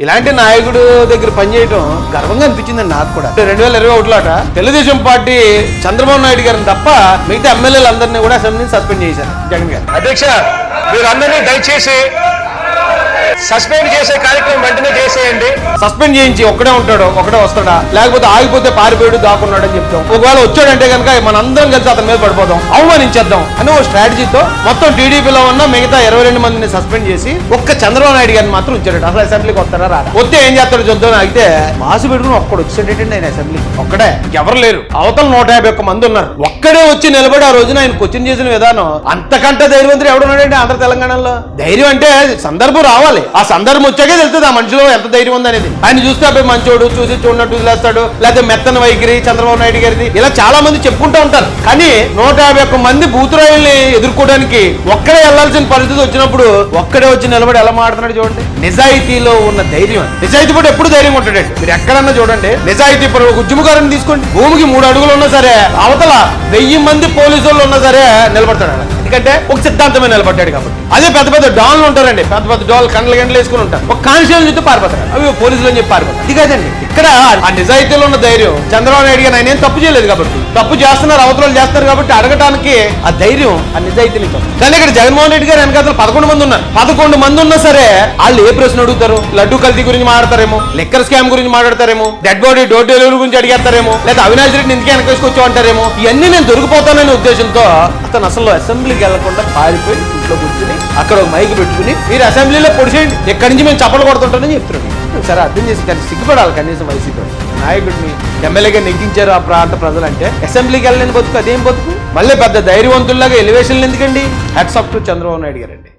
ఇలాంటి నాయకుడు దగ్గర పనిచేయడం గర్వంగా అనిపించిందండి నాకు కూడా. 2021లోట తెలుగుదేశం పార్టీ చంద్రబాబు నాయుడు గారిని తప్ప మిగతా ఎమ్మెల్యేలందరినీ కూడా అసెంబ్లీని సస్పెండ్ చేశారు జగన్ గారు. అధ్యక్ష, మీరందరినీ దయచేసి సస్పెండ్ చేసే కార్యక్రమం వెంటనే చేసేయండి. సస్పెండ్ చేయించి ఒక్కడే ఉంటాడు, ఒకడే వస్తాడా, లేకపోతే ఆగిపోతే పారిపోయాడు దాక్కున్నాడు అని చెప్తాం. ఒకవేళ వచ్చాడంటే కనుక మనందరం కలిసి అతని మీద పడిపోతాం, అవమానించేద్దాం అని ఓ స్ట్రాటజీతో మొత్తం టీడీపీలో ఉన్న మిగతా 22 మందిని సస్పెండ్ చేసి ఒక్క చంద్రబాబు నాయుడు గారిని మాత్రం ఉంచాడు. అసలు అసెంబ్లీకి వస్తారా రాడా, వస్తే ఏం చేస్తాడు చూద్దాం. అయితే మాసు పెట్టుకుని ఒక్కడు వచ్చేటండి ఆయన అసెంబ్లీ, ఒక్కడే, ఎవరు లేరు. అవతల 151 మంది ఉన్నారు, ఒక్కడే వచ్చి నిలబడి ఆ రోజున ఆయన క్వశ్చన్ చేసిన విధానం అంతకంటే ధైర్యవంతుడు ఎవడున్నాడండి ఆంధ్ర తెలంగాణలో. ధైర్యం అంటే సందర్భం రావాలి, ఆ సందర్భం వచ్చాకే తెలుస్తుంది ఆ మనిషిలో ఎంత ధైర్యం ఉంది అనేది. ఆయన చూస్తే అబ్బాయి మంచోడు, చూసి చూడనట్టు వదిలేస్తాడు, లేకపోతే మెత్తన వైఖరి చంద్రబాబు నాయుడు గారిది, ఇలా చాలా మంది చెప్పుకుంటూ ఉంటారు. కానీ 151 మంది బూతురాయుల్ని ఎదుర్కోవడానికి ఒక్కడే వెళ్లాల్సిన పరిస్థితి వచ్చినప్పుడు ఒక్కడే వచ్చి నిలబడి ఎలా మాట్లాడుతున్నాడు చూడండి. నిజాయితీలో ఉన్న ధైర్యం, నిజాయితీ కూడా ఎప్పుడు ధైర్యం ఉంటాడండి. మీరు ఎక్కడన్నా చూడండి, నిజాయితీ ఉద్యమకారుని తీసుకోండి, భూమికి 3 అడుగులు ఉన్నా సరే అవతల 1000 మంది పోలీసు వాళ్ళు ఉన్నా సరే నిలబడతాడు. ఎందుకంటే ఒక సిద్ధాంతమే నిలబడ్డాడు కాబట్టి. అదే పెద్ద పెద్ద డాన్లు ఉంటారండి, పెద్ద పెద్ద డాల్ గంటలు వేసుకుని ఉంటారు, ఒక కానిస్టేబుల్ చూస్తే పారిపోతారు, అవి పోలీసులు అని చెప్పి పారిపోతారు. ఇది కాదండి, ఇక్కడ ఆ నిజాయితీలో ఉన్న ధైర్యం. చంద్రబాబు నాయుడు గారు ఆయన ఏం తప్పు చేయలేదు కాబట్టి, తప్పు చేస్తున్నారు అవతరాలు చేస్తారు కాబట్టి అడగటానికి ఆ ధైర్యం ఆ నిజాయితీని. కానీ ఇక్కడ జగన్మోహన్ రెడ్డి గారు వెనకాల 11 మంది ఉన్నారు. 11 మంది ఉన్నా సరే వాళ్ళు ఏ ప్రశ్న అడుగుతారు? లడ్డూ కల్తీ గురించి మాట్లాడతారేమో, లిక్కర్ స్కామ్ గురించి మాట్లాడతారేమో, డెడ్ బాడీ డోర్ డెలివరీ గురించి అడిగేస్తారేమో, లేదా అవినాష్ రెడ్డిని ఎందుకు వెనకేసుకొచ్చి అంటారేమో. ఇవన్నీ నేను దొరికిపోతాననే ఉద్దేశంతో అతను అసలు అసెంబ్లీకి వెళ్లకుండా పారిపోయి ఇంట్లో కూర్చుని అక్కడ ఒక మైక్ పెట్టుకుని మీరు అసెంబ్లీలో పొడిచేయండి, ఎక్కడి నుంచి మేము చప్పలు కొడుతుంటామని చెప్తున్నాడు. సరే అర్థం చేసి కానీ సిగ్గుపడాలి కనీసం వైసీపీ నాయకుడిని ఎమ్మెల్యేగా నెగ్గించారు ఆ ప్రాంత ప్రజలు అంటే. అసెంబ్లీకి వెళ్ళలేని బతుకు అదేం బతుకు? మళ్ళీ పెద్ద ధైర్యవంతుల్లాగా ఎలివేషన్లు ఎందుకండి? Hats off to Chandrababu Naidu గారండి.